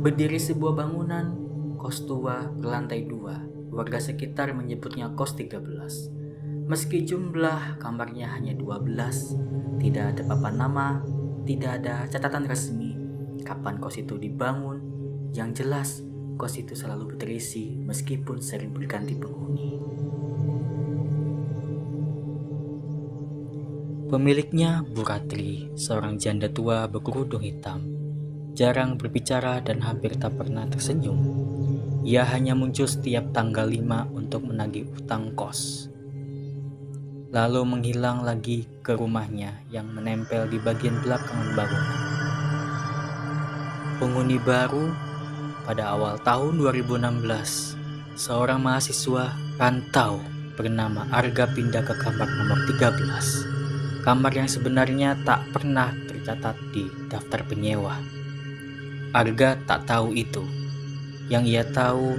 Berdiri sebuah bangunan kos tua berlantai 2. Warga sekitar menyebutnya kos 13. Meski jumlah kamarnya hanya 12, tidak ada papan nama, tidak ada catatan resmi kapan kos itu dibangun. Yang jelas, kos itu selalu berterisi meskipun sering berganti penghuni. Pemiliknya Bu Ratri, seorang janda tua berkerudung hitam. Jarang berbicara dan hampir tak pernah tersenyum. Ia hanya muncul setiap tanggal 5 untuk menagih utang kos. Lalu menghilang lagi ke rumahnya yang menempel di bagian belakangan bangunan. Penghuni baru pada awal tahun 2016, seorang mahasiswa rantau bernama Arga pindah ke kamar nomor 13. Kamar yang sebenarnya tak pernah tercatat di daftar penyewa. Arga tak tahu itu. Yang ia tahu,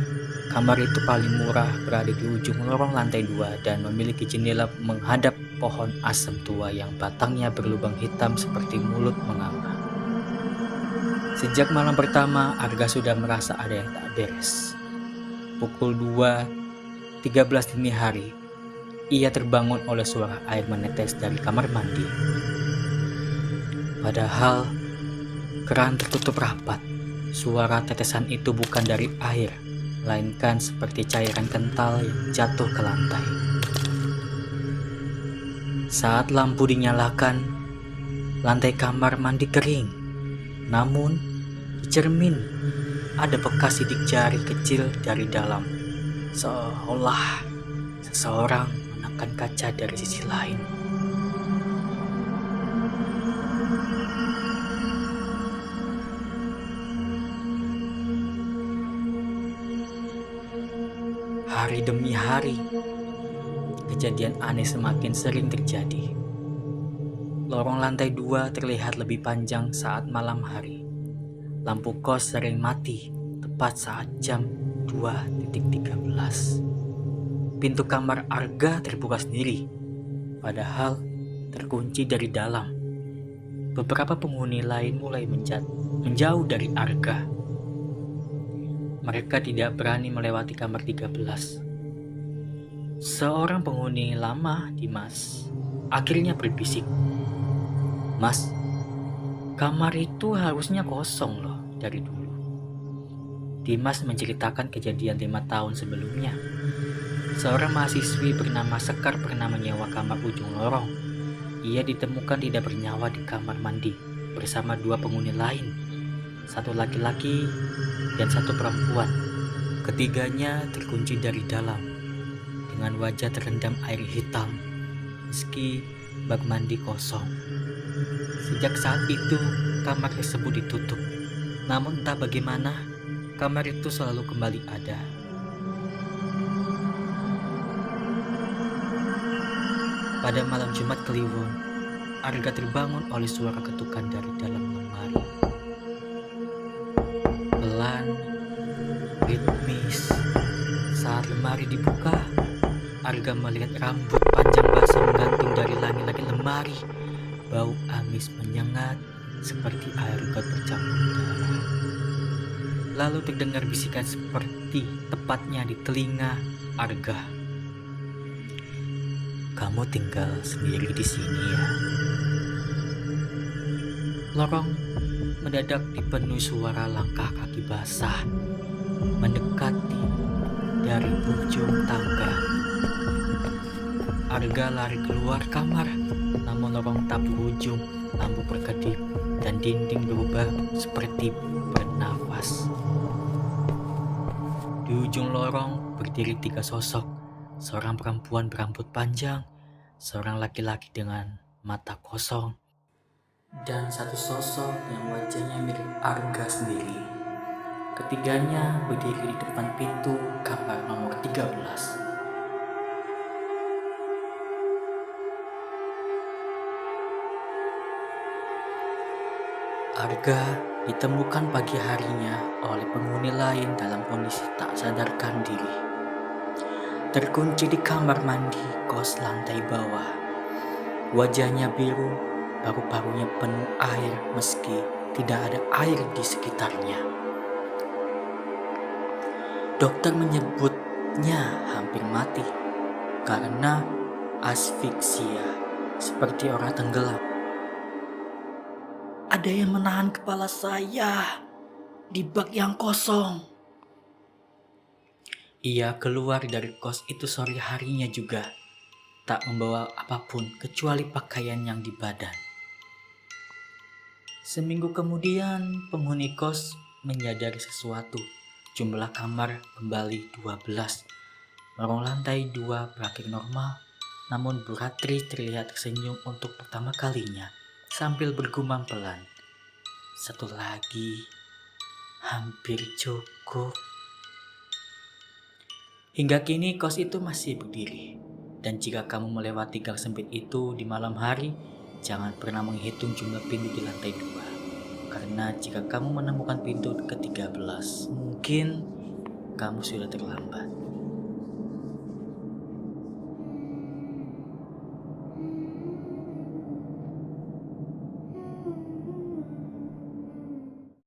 kamar itu paling murah berada di ujung lorong lantai 2 dan memiliki jendela menghadap pohon asem tua yang batangnya berlubang hitam seperti mulut menganga. Sejak malam pertama, Arga sudah merasa ada yang tak beres. Pukul 2.13 dini hari, ia terbangun oleh suara air menetes dari kamar mandi. Padahal, keran tertutup rapat. Suara tetesan itu bukan dari air, melainkan seperti cairan kental yang jatuh ke lantai. Saat lampu dinyalakan, lantai kamar mandi kering. Namun, di cermin ada bekas sidik jari kecil dari dalam, seolah seseorang menekan kaca dari sisi lain. Hari demi hari, kejadian aneh semakin sering terjadi. Lorong lantai 2 terlihat lebih panjang saat malam hari. Lampu kos sering mati tepat saat jam 2.13. Pintu kamar Arga terbuka sendiri, padahal terkunci dari dalam. Beberapa penghuni lain mulai menjauh dari Arga. Mereka tidak berani melewati kamar 13. Seorang penghuni lama, Dimas, akhirnya berbisik. "Mas, kamar itu harusnya kosong loh dari dulu." Dimas menceritakan kejadian 5 tahun sebelumnya. Seorang mahasiswi bernama Sekar pernah menyewa kamar ujung lorong. Ia ditemukan tidak bernyawa di kamar mandi bersama 2 penghuni lain, satu laki-laki dan satu perempuan. Ketiganya terkunci dari dalam dengan wajah terendam air hitam meski bak mandi kosong. Sejak saat itu kamar tersebut ditutup. Namun entah bagaimana, kamar itu selalu kembali ada. Pada malam Jumat Kliwon, Arga terbangun oleh suara ketukan dari dalam lemari. Pelan, ritmis. Saat lemari dibuka, Arga melihat rambut panjang basah menggantung dari langit-langit lemari. Bau amis menyengat seperti air got bercampur darah. Lalu terdengar bisikan seperti tepatnya di telinga Arga. "Kamu tinggal sendiri di sini ya?" Lorong mendadak dipenuhi suara langkah kaki basah mendekati dari ujung tangga. Arga lari keluar kamar, namun lorong tak berujung. Lampu berkedip dan dinding berubah seperti bernafas. Di ujung lorong berdiri 3 sosok, seorang perempuan berambut panjang, seorang laki-laki dengan mata kosong, dan satu sosok yang wajahnya mirip Arga sendiri. Ketiganya berdiri di depan pintu kamar nomor 13. Arga ditemukan pagi harinya oleh penghuni lain dalam kondisi tak sadarkan diri. Terkunci di kamar mandi kos lantai bawah. Wajahnya biru, paru-parunya penuh air meski tidak ada air di sekitarnya. Dokter menyebutnya hampir mati karena asfiksia, seperti orang tenggelam. Ada yang menahan kepala saya di bak yang kosong. Ia keluar dari kos itu sore harinya juga, tak membawa apapun kecuali pakaian yang di badan. Seminggu kemudian, penghuni kos menyadari sesuatu. Jumlah kamar kembali 12. Lorong lantai 2 berakhir normal, namun Bu Ratri terlihat tersenyum untuk pertama kalinya sambil bergumam pelan. Satu lagi, hampir cukup. Hingga kini kos itu masih berdiri. Dan jika kamu melewati gang sempit itu di malam hari, jangan pernah menghitung jumlah pintu di lantai 2. Karena jika kamu menemukan pintu ke-13, mungkin kamu sudah terlambat.